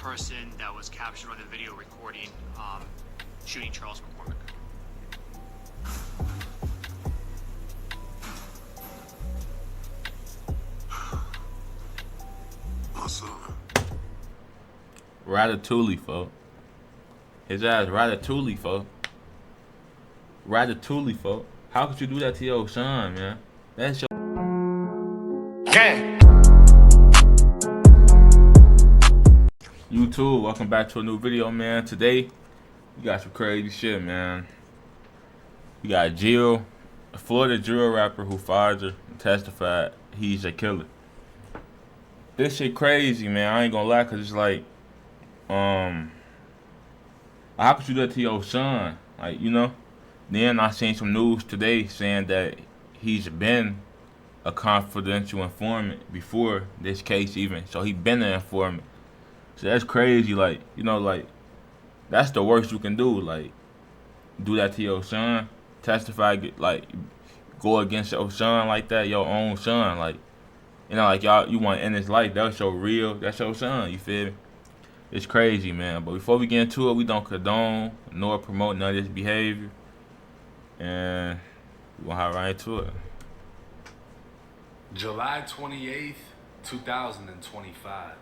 person that was captured on the video recording shooting Charles McCormick. Ratatouille, folks. His ass Ratatouille, folks. Ratatouille, folks. How could you do that to your son, man? That's your... YouTube, welcome back to a new video, man. Today, we got some crazy shit, man. We got Jill, a Florida drill rapper who fired her and testified he's a killer. This shit crazy, man. I ain't gonna lie, cause it's like, how could you do that to your son? Like, you know? Then I seen some news today saying that he's been a confidential informant before this case even. So he been an informant. So that's crazy, like, you know, like, that's the worst you can do, like, do that to your son, testify, like, go against your son like that, your own son, like, you know, like, y'all, you want to end his life, that's your son, you feel me? It's crazy, man, but before we get into it, we don't condone nor promote none of this behavior, and we're gonna hop right into it. July 28th, 2025.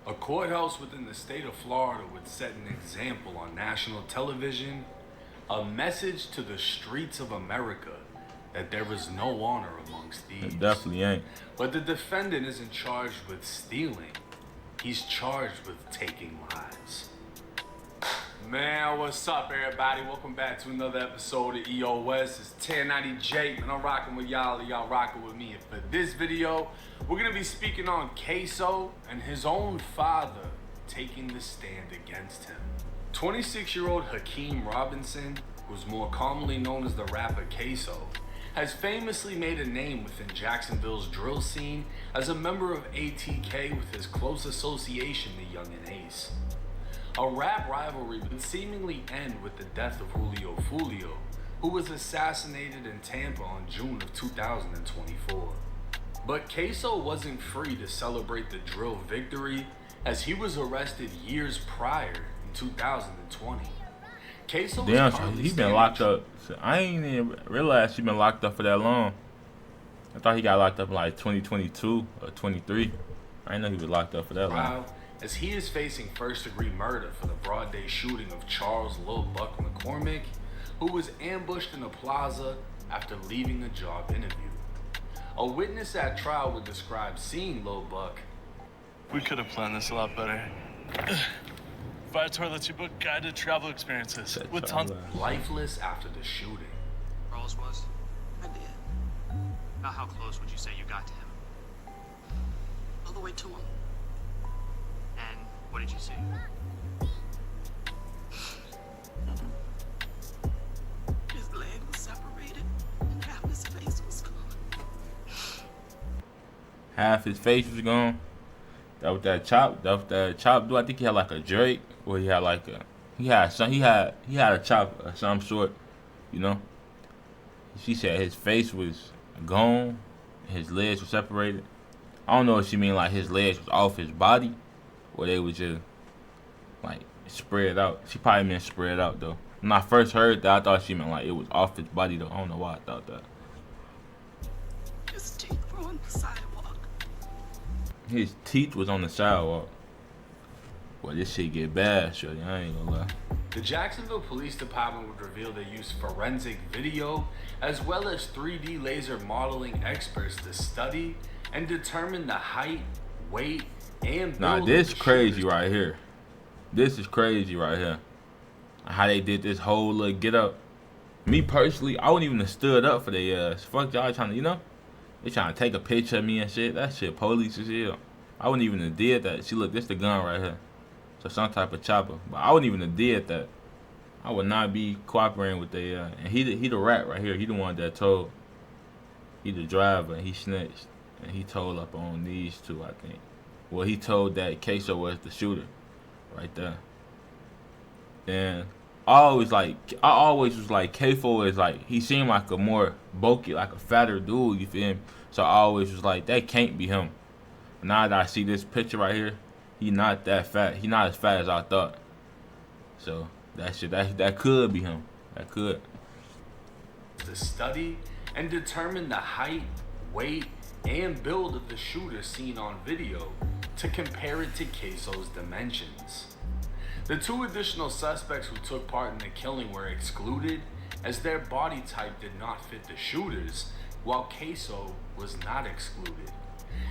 A courthouse within the state of Florida would set an example on national television, a message to the streets of America that there is no honor amongst thieves. It definitely ain't. But the defendant isn't charged with stealing. He's charged with taking lives. Man, what's up, everybody? Welcome back to another episode of EOS. It's 1090J, and I'm rocking with y'all, and y'all rocking with me. And for this video, we're gonna be speaking on Ksoo and his own father taking the stand against him. 26-year-old Hakeem Robinson, who's more commonly known as the rapper Ksoo, has famously made a name within Jacksonville's drill scene as a member of ATK with his close association to Young and Ace. A rap rivalry would seemingly end with the death of Julio Fulio, who was assassinated in Tampa on June of 2024. But Ksoo wasn't free to celebrate the drill victory, as he was arrested years prior in 2020. Ksoo Damn, he been locked up. I ain't even realized he been locked up for that long. I thought he got locked up in like 2022 or 23. I didn't know he was locked up for that long. As he is facing first-degree murder for the broad day shooting of Charles Lil Buck McCormick, who was ambushed in a plaza after leaving a job interview. A witness at trial would describe seeing Lil Buck. We could have planned this a lot better. Viator lets you book guided travel experiences with tons Lifeless after the shooting. Charles was? I did. About how close would you say you got to him? All the way to him. And what did you see? His leg was separated and half his face was gone. Half his face was gone. That was that chop. Do I think he had like a Drake, or he had like a he had a chop of some sort, you know? She said his face was gone, his legs were separated. I don't know if she mean like his legs was off his body, or they was just like spread out. She probably meant spread out though. When I first heard that, I thought she meant like it was off his body though. I don't know why I thought that. His teeth were on the sidewalk. His teeth was on the sidewalk. Well, this shit get bad, shorty. I ain't gonna lie. The Jacksonville Police Department would reveal they used forensic video as well as 3D laser modeling experts to study and determine the height, weight, and build this of the crazy shooters. right here. This is crazy right here. How they did this whole little get up. Me personally, I wouldn't even have stood up for their ass. Fuck y'all trying to, you know? They trying to take a picture of me and shit. That shit police as hell. I wouldn't even have did that. See, look, this the gun right here. So some type of chopper. But I wouldn't even have did that. I would not be cooperating with their and he the rat right here. He the one that told. He the driver and he snitched. And he told up on these two, I think. Well, he told that Ksoo was the shooter. Right there. And I always was like Ksoo is like, he seemed like a more bulky, like a fatter dude, you feel me? So I always was like, that can't be him. Now that I see this picture right here, he not that fat. He not as fat as I thought. So that could be him. That could. To study and determine the height, weight, and build of the shooter seen on video to compare it to Ksoo's dimensions. The 2 additional suspects who took part in the killing were excluded as their body type did not fit the shooters, while Ksoo was not excluded.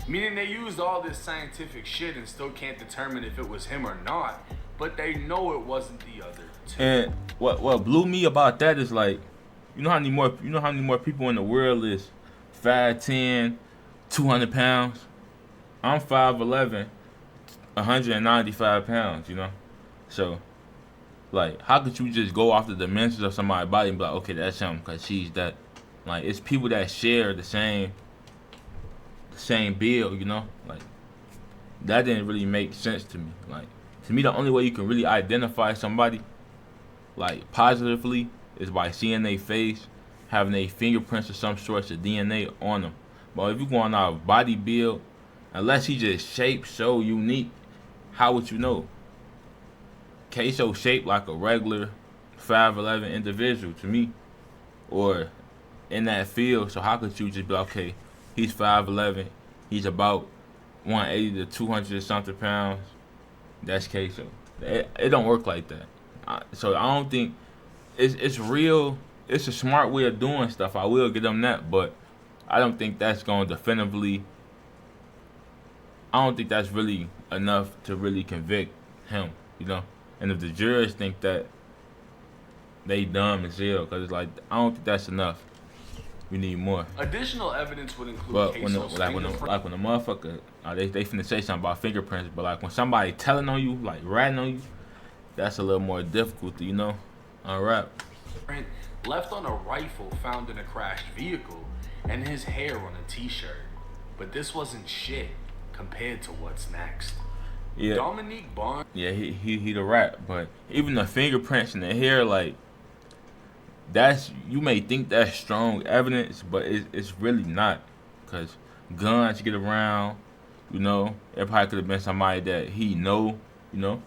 Meaning they used all this scientific shit and still can't determine if it was him or not, but they know it wasn't the other 2. And what blew me about that is like, you know how many more people in the world is 5'10", 200 pounds? I'm 5'11", 195 pounds, you know? So, like, how could you just go off the dimensions of somebody's body and be like, okay, that's him because she's that? Like, it's people that share the same build, you know? Like, that didn't really make sense to me. Like, to me, the only way you can really identify somebody, like, positively is by seeing their face, having their fingerprints or some sorts of DNA on them. But if you're going out body build, unless he just shaped so unique, how would you know? Ksoo shaped like a regular 5'11" individual to me, or in that field. So how could you just be like, okay, he's 5'11", he's about 180 to 200 something pounds. That's Ksoo. It don't work like that. So I don't think it's real. It's a smart way of doing stuff. I will give them that, but I don't think that's going to definitively. I don't think that's really enough to really convict him, you know. And if the jurors think that, they dumb as hell, because it's like, I don't think that's enough. We need more. Additional evidence would include But when the fingerprints. motherfucker, they finna say something about fingerprints, but like when somebody telling on you, like ratting on you, that's a little more difficult, you know, unwrap. Left on a rifle found in a crashed vehicle, and his hair on a t-shirt. But this wasn't shit compared to what's next. Yeah. Dominique Barnes. Yeah, he the rat, but even the fingerprints in the hair, like, that's, you may think that's strong evidence, but it's really not, because guns get around, you know. It probably could have been somebody that he know, you know.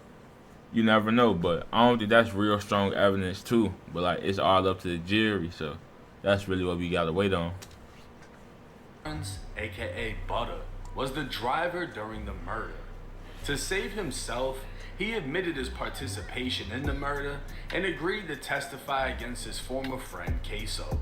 You never know, but I don't think that's real strong evidence too. But like, it's all up to the jury, so that's really what we gotta wait on. AKA Butter, was the driver during the murder. To save himself, he admitted his participation in the murder and agreed to testify against his former friend Ksoo.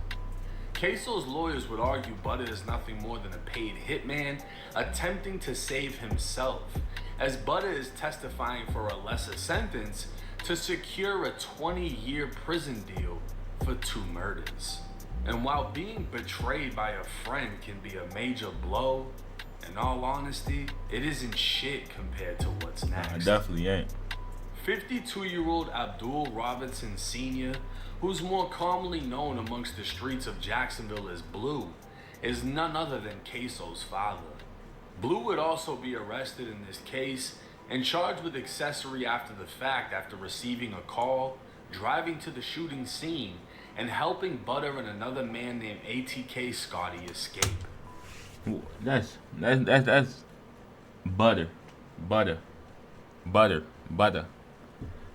Ksoo's lawyers would argue Butter is nothing more than a paid hitman attempting to save himself, as Butter is testifying for a lesser sentence to secure a 20-year prison deal for 2 murders. And while being betrayed by a friend can be a major blow, in all honesty, it isn't shit compared to what's next. I definitely ain't. 52-year-old Abdul Robinson Sr., who's more commonly known amongst the streets of Jacksonville as Blue, is none other than Ksoo's father. Blue would also be arrested in this case and charged with accessory after the fact after receiving a call, driving to the shooting scene, and helping Butter and another man named ATK Scotty escape. That's butter.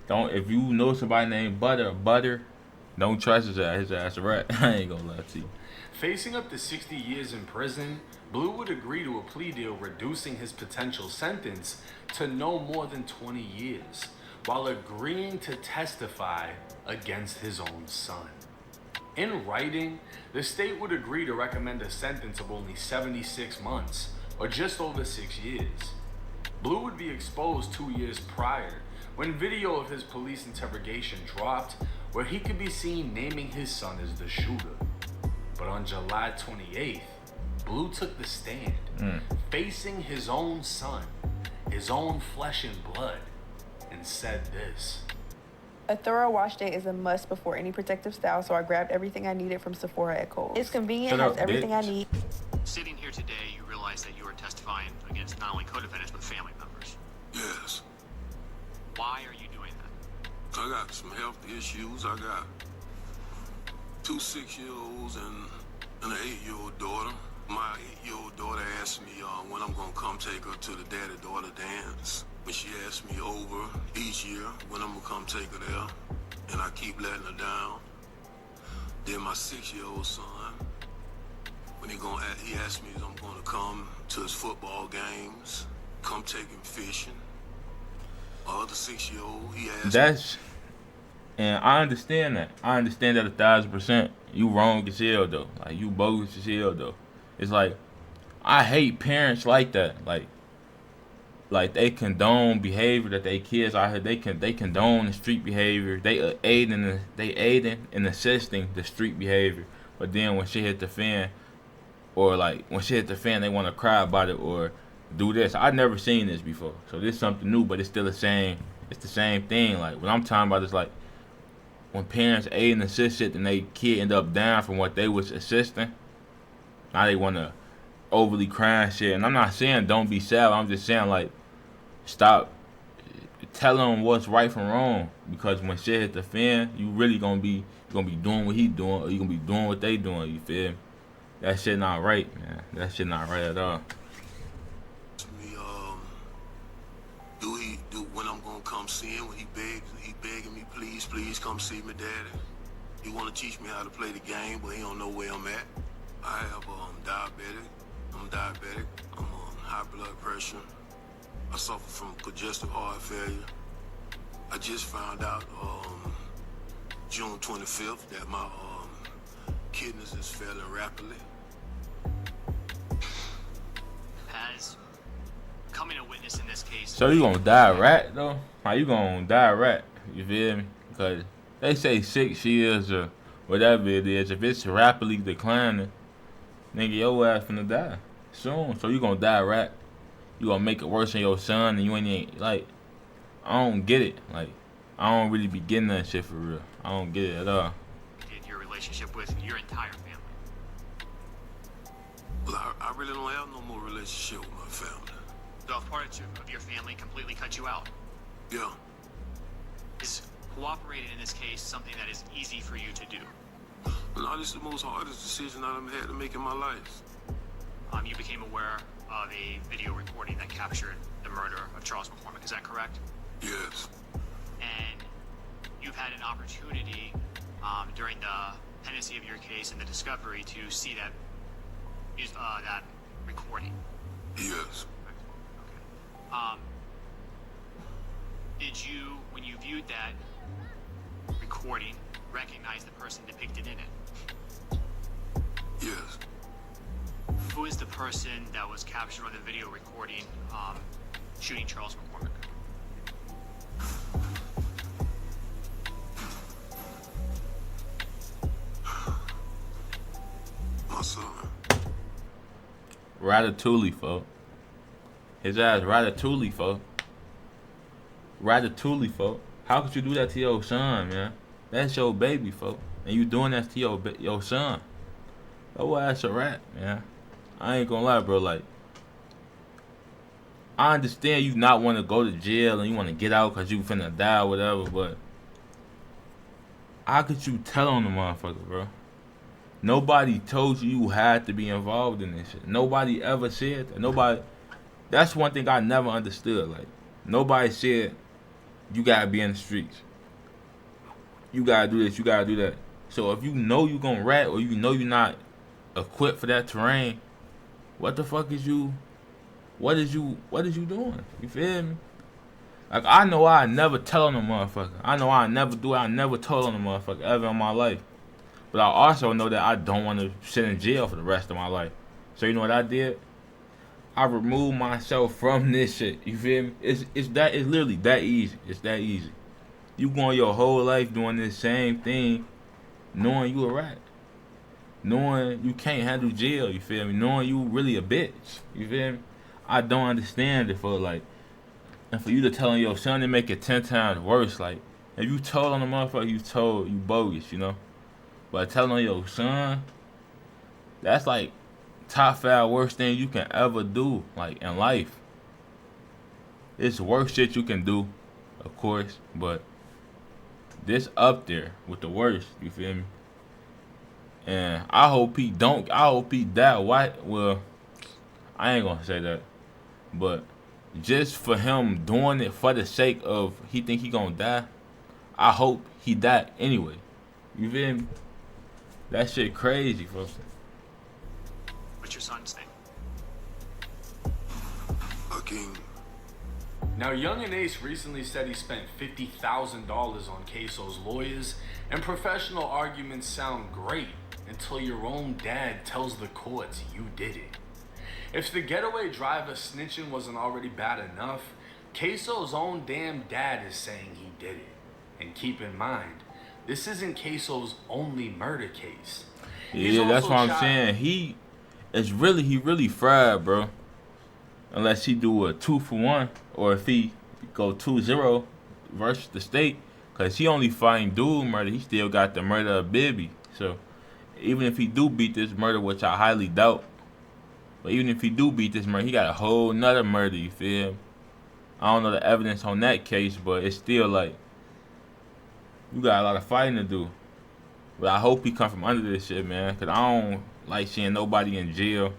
Don't, if you know somebody named Butter, don't trust his ass a rat. I ain't gonna lie to you. Facing up to 60 years in prison, Blue would agree to a plea deal reducing his potential sentence to no more than 20 years, while agreeing to testify against his own son. In writing, the state would agree to recommend a sentence of only 76 months, or just over 6 years. Blue would be exposed 2 years prior, when video of his police interrogation dropped, where he could be seen naming his son as the shooter. But on July 28th, Blue took the stand, facing his own son, his own flesh and blood, and said this. A thorough wash day is a must before any protective style, so I grabbed everything I needed from Sephora at Kohl's. It's convenient, has everything I need. Sitting here today, you realize that you are testifying against not only co-defendants, but family members. Yes. Why are you doing that? I got some health issues. I got 2 6-year-olds and an 8-year-old daughter. My 8-year-old daughter asked me when I'm gonna come take her to the daddy-daughter dance. When asks me over each year when I'm gonna come take her there, and I keep letting her down. Then my 6-year-old son, when he asked me if I'm gonna come to his football games, come take him fishing. My other 6-year-old, he asked me. And I understand that. I understand that 1,000%. You wrong as hell though. Like you bogus as hell though. It's like I hate parents like that. Like they condone behavior that they kids out here. They condone the street behavior. They aiding and assisting the street behavior. But then when shit hit the fan, or like when shit hit the fan, they want to cry about it or do this. I've never seen this before, so this is something new. But it's still the same. It's the same thing. Like what I'm talking about is like when parents aid and assist shit, and they kid end up down from what they was assisting. Now they want to overly cry and shit. And I'm not saying don't be sad. I'm just saying like stop telling him what's right from wrong, because when shit hit the fan, you really gonna be doing what he doing, or you gonna be doing what they doing. You feel me? That shit not right, man. That shit not right at all. Me, do when I'm gonna come see him, when he begging me, please come see me, daddy. He wanna teach me how to play the game, but he don't know where I'm at. I have diabetic. I'm diabetic. I'm on high blood pressure. I suffer from congestive heart failure. I just found out June 25th that my kidneys is failing rapidly. As coming a witness in this case. So you gonna die rat though? How you gonna die rat? You feel me? Because they say 6 years or whatever it is. If it's rapidly declining, nigga, your ass finna die soon. So you gonna die rat? You gonna make it worse than your son, and you ain't like. I don't get it. Like I don't really be getting that shit for real. I don't get it at all. Did your relationship with your entire family? Well, I really don't have no more relationship with my family. So if part of your family completely cut you out, Yeah. is cooperating in this case something that is easy for you to do? No, this is the most hardest decision I've had to make in my life. You became aware of a video recording that captured the murder of Charles McCormick. Is that correct? Yes. And you've had an opportunity during the pendency of your case and the discovery to see that recording. Yes. Okay. Did you, when you viewed that recording, recognize the person depicted in it? Yes. Who is the person that was captured on the video recording shooting Charles McCormick? My son. Ratatouille, folk. His ass Ratatouille, folk. Ratatouille, folk. How could you do that to your son, man? That's your baby, folk. And you doing that to your son. Oh, ass a rat, man. I ain't gonna lie, bro. Like, I understand you not want to go to jail and you want to get out because you finna die or whatever, but how could you tell on the motherfucker, bro? Nobody told you had to be involved in this shit. Nobody ever said that. Nobody. That's one thing I never understood. Like, nobody said you gotta be in the streets. You gotta do this. You gotta do that. So if you know you gonna rat or you know you're not equipped for that terrain, what the fuck is you? What is you doing? You feel me? Like, I know I never tell on a motherfucker. I know I never do it. I never told on a motherfucker ever in my life. But I also know that I don't want to sit in jail for the rest of my life. So you know what I did? I removed myself from this shit. You feel me? It's literally that easy. It's that easy. You going your whole life doing this same thing, knowing you a rat. Knowing you can't handle jail, you feel me? Knowing you really a bitch, you feel me? I don't understand it, for like, and for you to tell on your son to make it 10 times worse. Like, if you told on the motherfucker, you bogus, you know? But telling on your son, that's like top 5 worst thing you can ever do, like, in life. It's worst shit you can do, of course, but this up there with the worst, you feel me? And I hope he die white. Well, I ain't gonna say that, but just for him doing it for the sake of he think he gonna die, I hope he died anyway. You feel me? That shit crazy, folks. What's your son's name? Hakeem. Now, Young and Ace recently said he spent $50,000 on Ksoo's lawyers, and professional arguments sound great until your own dad tells the courts you did it. If the getaway driver snitching wasn't already bad enough, Ksoo's own damn dad is saying he did it. And keep in mind, this isn't Ksoo's only murder case. Yeah, that's what I'm saying. He really fried, bro. Unless he do a 2-for-1, or if he go 2-0 versus the state, cause he only fighting dude murder. He still got the murder of Bibby. So even if he do beat this murder, which I highly doubt, but even if he do beat this murder, he got a whole nother murder. You feel? I don't know the evidence on that case, but it's still like you got a lot of fighting to do. But I hope he come from under this shit, man, cause I don't like seeing nobody in jail.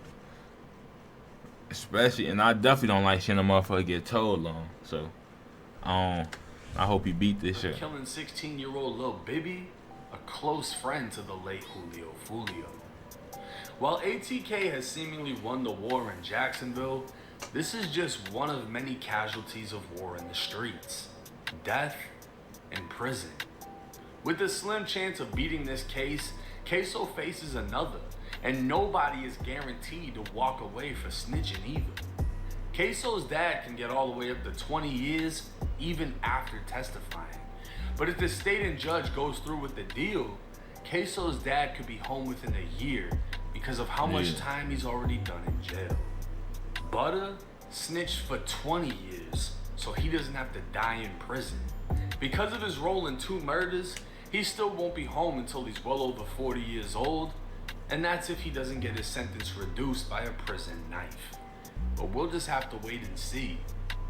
Especially, and I definitely don't like seeing a motherfucker get told on. So, I hope he beat this shit. Killing 16-year-old Lil Bibby, a close friend to the late Julio Fulio. While ATK has seemingly won the war in Jacksonville, this is just one of many casualties of war in the streets. Death and prison. With a slim chance of beating this case, Ksoo faces another. And nobody is guaranteed to walk away for snitching either. Ksoo's dad can get all the way up to 20 years even after testifying. But if the state and judge goes through with the deal, Ksoo's dad could be home within a year because of how much time he's already done in jail. Butter snitched for 20 years, so he doesn't have to die in prison. Because of his role in 2 murders, he still won't be home until he's well over 40 years old. And that's if he doesn't get his sentence reduced by a prison knife. But we'll just have to wait and see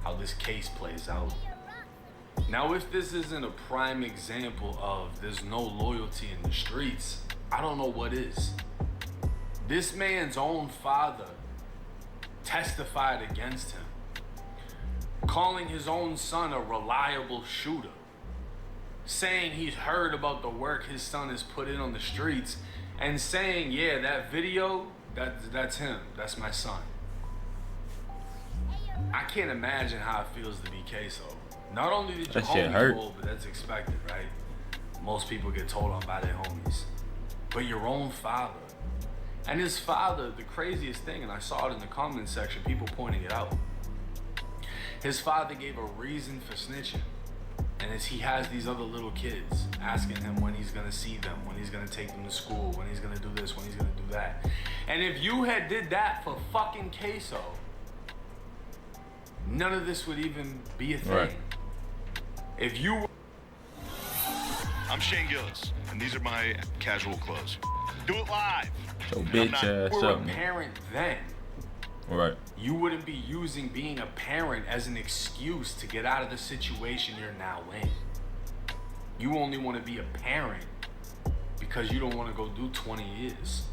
how this case plays out. Now, if this isn't a prime example of there's no loyalty in the streets, I don't know what is. This man's own father testified against him, calling his own son a reliable shooter, saying he's heard about the work his son has put in on the streets, and saying, yeah, that video, that's him, that's my son. I can't imagine how it feels to be Ksoo. Not only did your homies told, but that's expected, right? Most people get told on by their homies. But your own father. And his father, the craziest thing, and I saw it in the comment section, people pointing it out. His father gave a reason for snitching. And as he has these other little kids asking him when he's gonna see them, when he's gonna take them to school, when he's gonna do this, when he's gonna do that. And if you had did that for fucking Ksoo, none of this would even be a thing. Right. If you... I'm Shane Gillis, and these are my casual clothes. Do it live. So bitch ass were up, a man. parent then, Right. you wouldn't be using being a parent as an excuse to get out of the situation you're now in. You only want to be a parent because you don't want to go do 20 years.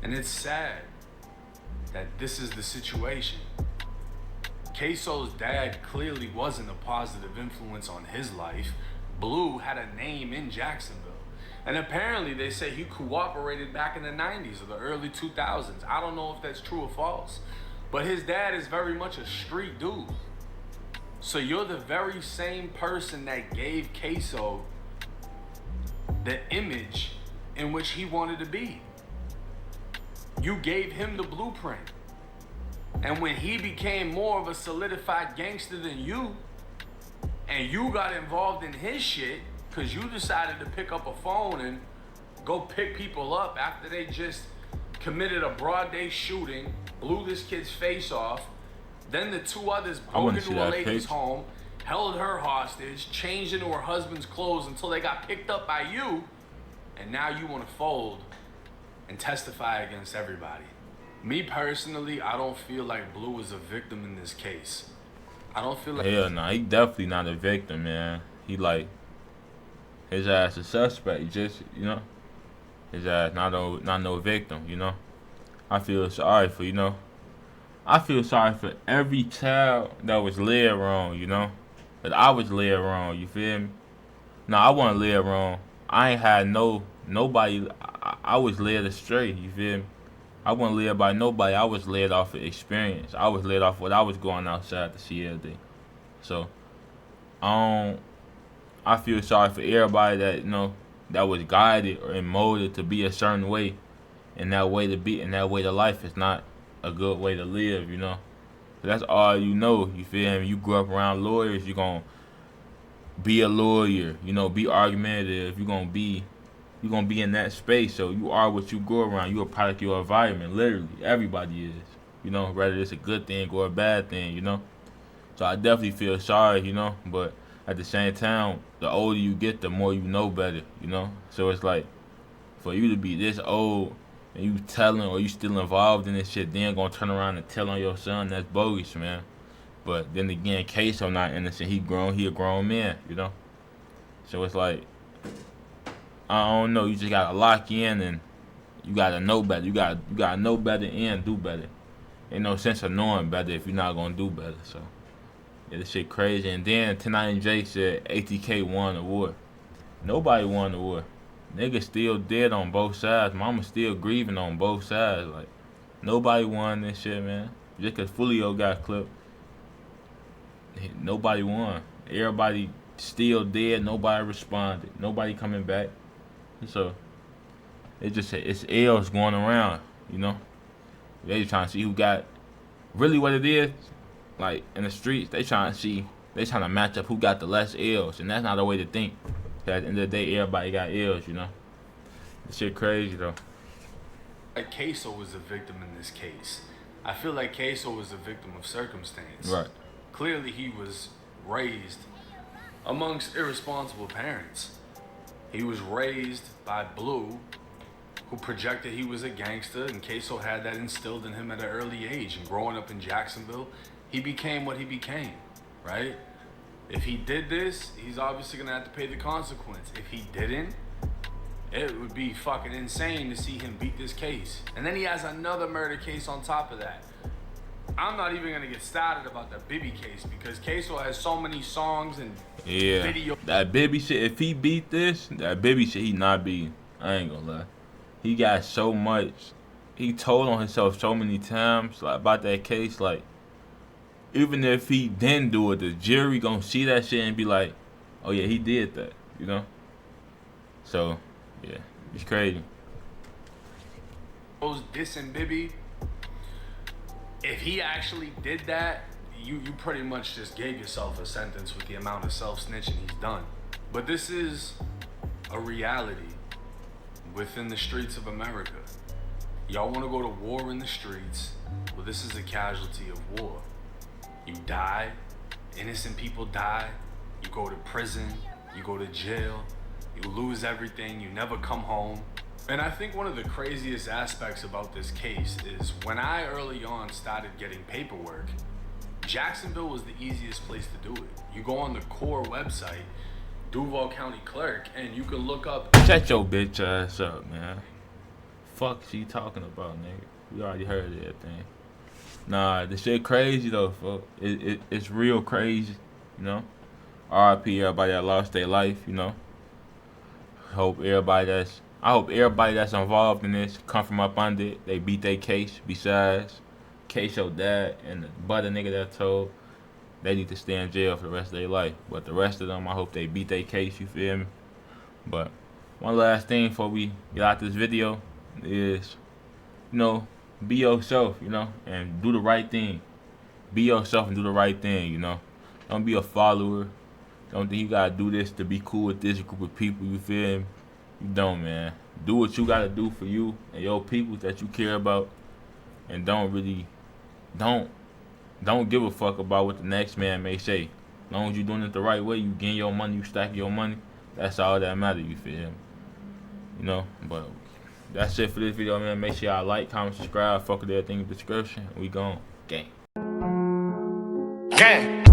And it's sad that this is the situation. Ksoo's dad clearly wasn't a positive influence on his life. Blue had a name in Jacksonville. And apparently they say he cooperated back in the 90s or the early 2000s. I don't know if that's true or false. But his dad is very much a street dude. So you're the very same person that gave Ksoo the image in which he wanted to be. You gave him the blueprint. And when he became more of a solidified gangster than you, and you got involved in his shit, because you decided to pick up a phone and go pick people up after they just committed a broad day shooting, blew this kid's face off. Then the 2 others broke into a lady's home, held her hostage, changed into her husband's clothes until they got picked up by you. And now you want to fold and testify against everybody. Me personally, I don't feel like Blue is a victim in this case. I don't feel like... Hell no, he definitely not a victim, man. He like... his ass a suspect. He just, you know, his ass not no victim, you know. I feel sorry for, you know, I feel sorry for every child that was led wrong, you know? That I was led wrong, you feel me? No, I wasn't led wrong. I ain't had nobody. I was led astray, you feel me? I wasn't led by nobody. I was led off of experience. I was led off what I was going outside to see every day. So, I feel sorry for everybody that, you know, that was guided or molded to be a certain way. And that way to be, and that way to life is not a good way to live, you know? So that's all you know, you feel me? You grew up around lawyers, you're going to be a lawyer, you know, be argumentative, you're going to be in that space. So you are what you grow around. You're a product of your environment, literally. Everybody is, you know, whether it's a good thing or a bad thing, you know? So I definitely feel sorry, you know, but at the same time, the older you get, the more you know better, you know? So it's like, for you to be this old and you telling or you still involved in this shit, then gonna turn around and tell on your son, that's bogus, man. But then again, Ksoo not innocent. He a grown man, you know? So it's like, I don't know, you just gotta lock in and you gotta know better. You gotta know better and do better. Ain't no sense of knowing better if you're not gonna do better, so. Yeah, this shit crazy. And then tonight J said ATK won the war. Nobody won the war. Niggas still dead on both sides. Mama still grieving on both sides. Like, nobody won this shit, man. Just cause Fulio got clipped, nobody won. Everybody still dead. Nobody responded. Nobody coming back. So it's L's going around, you know. They trying to see who got really what it is. Like in the streets, they trying to match up who got the less L's, and that's not a way to think. At the end of the day, everybody got L's, you know. This shit crazy though. Like Ksoo was a victim in this case. I feel like Ksoo was a victim of circumstance. Right. Clearly, he was raised amongst irresponsible parents. He was raised by Blue, who projected he was a gangster, and Ksoo had that instilled in him at an early age. And growing up in Jacksonville, he became what he became, right? If he did this, he's obviously gonna have to pay the consequence. If he didn't, it would be fucking insane to see him beat this case. And then he has another murder case on top of that. I'm not even gonna get started about the Bibby case because Ksoo has so many songs and video. That Bibby shit, if he beat this, that Bibby shit he not beating. I ain't gonna lie. He got so much. He told on himself so many times like, about that case. Like, even if he didn't do it, the jury gonna see that shit and be like, oh yeah, he did that, you know? So, yeah, it's crazy. Those dissing Bibby, if he actually did that, you pretty much just gave yourself a sentence with the amount of self-snitching he's done. But this is a reality within the streets of America. Y'all want to go to war in the streets? Well, this is a casualty of war. You die, innocent people die, you go to prison, you go to jail, you lose everything, you never come home. And I think one of the craziest aspects about this case is when I early on started getting paperwork, Jacksonville was the easiest place to do it. You go on the core website, Duval County Clerk, and you can look up. Shut your bitch ass up, man. Fuck she talking about, nigga. We already heard that thing. Nah, this shit crazy though, fuck. It's real crazy, you know. R.I.P. everybody that lost their life, you know. I hope everybody that's involved in this come from up under it. They beat their case. Besides Ksoo dad and the butter nigga that told, they need to stay in jail for the rest of their life. But the rest of them, I hope they beat their case, you feel me? But one last thing before we get out this video is, you know, be yourself, you know, and do the right thing. Be yourself and do the right thing, you know. Don't be a follower. Don't think you gotta do this to be cool with this group of people, you feel me? You don't, man. Do what you gotta do for you and your people that you care about, and don't give a fuck about what the next man may say. As long as you're doing it the right way, you getting your money, you stack your money, that's all that matters, you feel me? You know, but that's it for this video, man. Make sure y'all like, comment, subscribe, fuck with everything in the description. We gone. Gang. Gang.